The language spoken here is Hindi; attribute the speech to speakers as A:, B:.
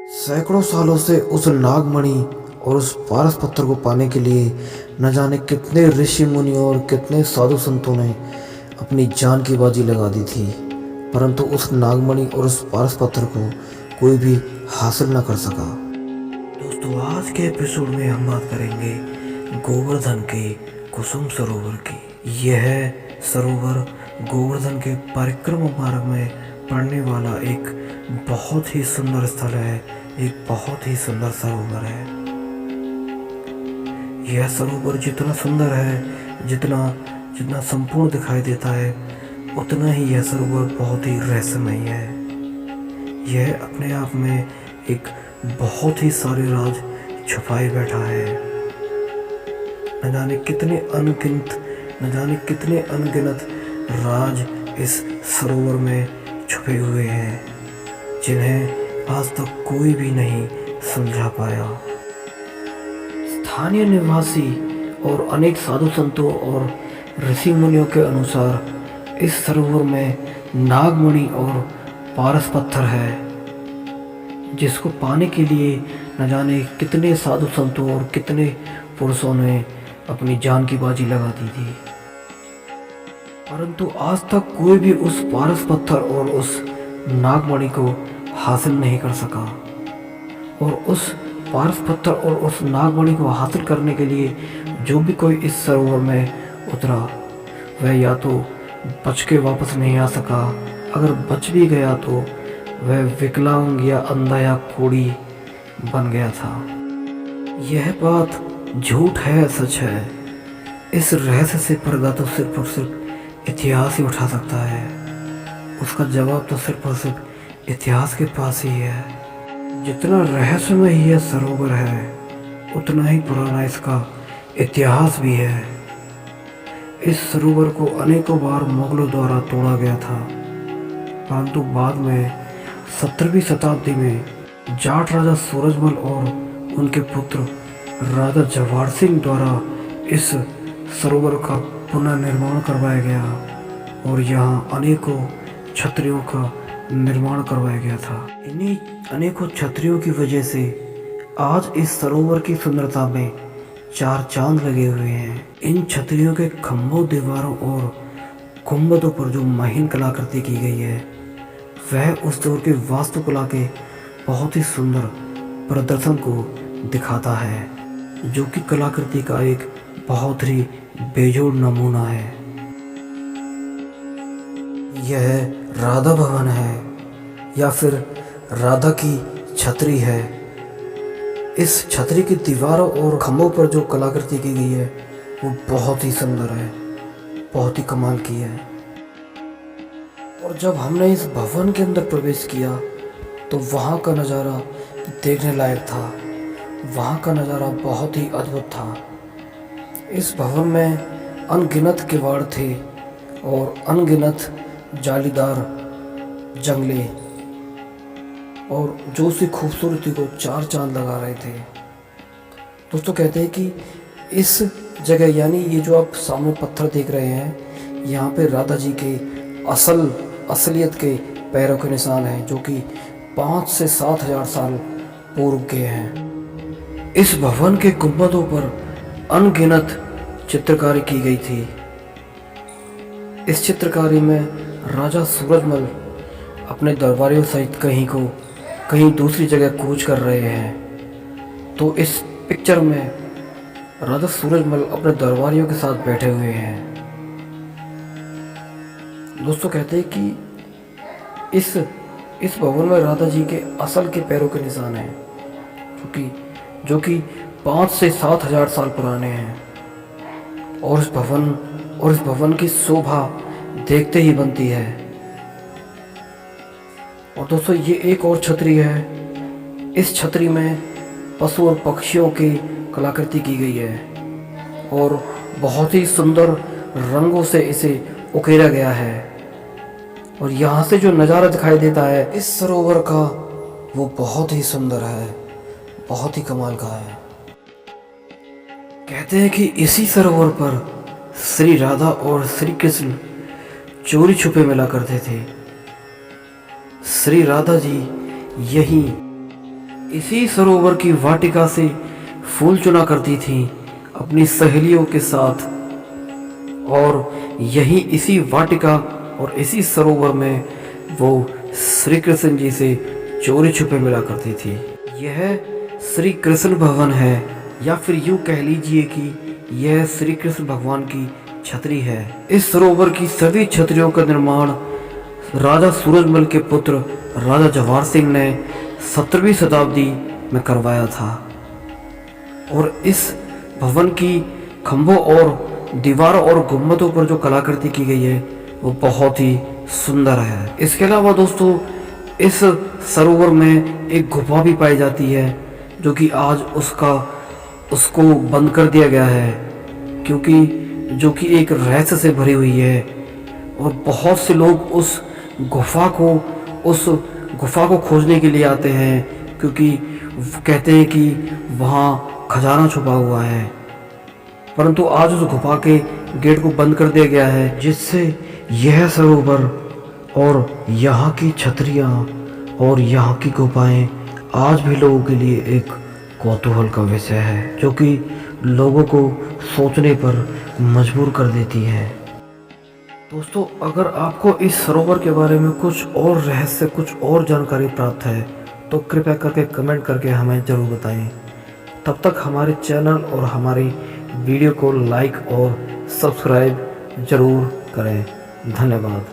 A: सैकड़ों सालों से उस नागमणि और उस पारस पत्थर को पाने के लिए न जाने कितने ऋषि मुनियों और कितने साधु संतों ने अपनी जान की बाजी लगा दी थी, परंतु उस नागमणि और उस पारस पत्थर को कोई भी हासिल न कर सका। दोस्तों, आज के एपिसोड में हम बात करेंगे गोवर्धन के कुसुम सरोवर की। यह सरोवर गोवर्धन के परिक्रमा मार्ग में पड़ने वाला एक बहुत ही सुंदर स्थल है, एक बहुत ही सुंदर सरोवर है। यह सरोवर जितना सुंदर है, जितना संपूर्ण दिखाई देता है, उतना ही यह सरोवर बहुत ही रहस्यमय है। यह अपने आप में एक बहुत ही सारे राज छुपाए बैठा है। न जाने कितने अनगिनत राज इस सरोवर में छुपे हुए हैं, जिन्हें आज तक कोई भी नहीं सुलझा पाया। स्थानीय निवासी और अनेक साधु संतों और ऋषि मुनियों के अनुसार इस सरोवर में नागमणि और पारस पत्थर है, जिसको पाने के लिए न जाने कितने साधु संतों और कितने पुरुषों ने अपनी जान की बाजी लगा दी थी, परंतु आज तक कोई भी उस पारस पत्थर और उस नागमणि को हासिल नहीं कर सका। और उस पारस पत्थर और उस नागमणि को हासिल करने के लिए जो भी कोई इस सरोवर में उतरा, वह या तो बच के वापस नहीं आ सका, अगर बच भी गया तो वह विकलांग या अंधा या कोढ़ी बन गया था। यह बात झूठ है सच है, इस रहस्य से पर्दा तो सिर्फ और सिर्फ इतिहास ही उठा सकता है। उसका जवाब तो सिर्फ और सिर्फ इतिहास के पास ही है। जितना रहस्यमय यह सरोवर है, उतना ही पुराना इसका इतिहास भी है। इस सरोवर को अनेकों बार मुगलों द्वारा तोड़ा गया था, परंतु बाद में 17वीं शताब्दी में जाट राजा सूरजमल और उनके पुत्र राजा जवाहर सिंह द्वारा इस सरोवर का पुनर्निर्माण करवाया गया और यहाँ अनेकों छतरियों का निर्माण करवाया गया था। इन्हीं अनेकों छतरियों की वजह से आज इस सरोवर की सुंदरता में 4 चांद लगे हुए हैं। इन छतरियों के खंभों, दीवारों और गुंबदों पर जो महीन कलाकृति की गई है, वह उस दौर की वास्तुकला के बहुत ही सुंदर प्रदर्शन को दिखाता है, जो कि कलाकृति का एक बहुत ही बेजोड़ नमूना है। यह राधा भवन है या फिर राधा की छतरी है। इस छतरी की दीवारों और खंभों पर जो कलाकृति की गई है, वो बहुत ही सुंदर है, बहुत ही कमाल की है। और जब हमने इस भवन के अंदर प्रवेश किया तो वहाँ का नज़ारा देखने लायक था। वहाँ का नज़ारा बहुत ही अद्भुत था। इस भवन में अनगिनत किवाड़ थे और अनगिनत जालीदार जंगले, और जो सी खूबसूरती को 4 चांद लगा रहे थे। दोस्तों, कहते हैं कि इस जगह, यानी ये जो आप सामने पत्थर देख रहे हैं, यहाँ पे राधा जी के असलियत के पैरों के निशान हैं, जो कि 5 से 7 हजार साल पूर्व के हैं। इस भवन के गुंबदों पर अनगिनत चित्रकारी की गई थी। इस चित्रकारी में राजा सूरजमल अपने दरबारियों सहित कहीं दूसरी जगह कूच कर रहे हैं। तो इस पिक्चर में राजा सूरजमल अपने दरबारियों के साथ बैठे हुए हैं। दोस्तों, कहते हैं कि इस भवन में राधा जी के असल के पैरों के निशान हैं, जो कि 5 से 7 हजार साल पुराने हैं। और इस भवन की शोभा देखते ही बनती है। और दोस्तों, ये एक और छतरी है। इस छतरी में पशु और पक्षियों की कलाकृति की गई है और बहुत ही सुंदर रंगों से इसे उकेरा गया है। और यहाँ से जो नज़ारा दिखाई देता है इस सरोवर का, वो बहुत ही सुंदर है, बहुत ही कमाल का है। कहते हैं कि इसी सरोवर पर श्री राधा और श्री कृष्ण चोरी छुपे मिला करते थे। श्री राधा जी यहीं इसी सरोवर की वाटिका से फूल चुना करती थी अपनी सहेलियों के साथ, और यही इसी वाटिका और इसी सरोवर में वो श्री कृष्ण जी से चोरी छुपे मिला करती थी। यह श्री कृष्ण भवन है, या फिर यूँ कह लीजिए कि यह श्री कृष्ण भगवान की छतरी है। इस सरोवर की सभी छतरियों का निर्माण राजा सूरजमल के पुत्र राजा जवाहर सिंह ने 17वीं शताब्दी में करवाया था, और इस भवन की खंभों और दीवारों और गुम्बदों पर जो कलाकृति की गई है वो बहुत ही सुंदर है। इसके अलावा दोस्तों, इस सरोवर में एक गुफा भी पाई जाती है जो कि आज उसको बंद कर दिया गया है, क्योंकि जो कि एक रहस्य से भरी हुई है, और बहुत से लोग उस गुफा को खोजने के लिए आते हैं, क्योंकि कहते हैं कि वहाँ खजाना छुपा हुआ है। परंतु आज उस गुफा के गेट को बंद कर दिया गया है, जिससे यह सरोवर और यहाँ की छतरियाँ और यहाँ की गुफाएं आज भी लोगों के लिए एक कौतूहल का विषय है, जो कि लोगों को सोचने पर मजबूर कर देती है। दोस्तों, अगर आपको इस सरोवर के बारे में कुछ और रहस्य, कुछ और जानकारी प्राप्त है तो कृपया करके कमेंट करके हमें ज़रूर बताएं। तब तक हमारे चैनल और हमारी वीडियो को लाइक और सब्सक्राइब ज़रूर करें। धन्यवाद।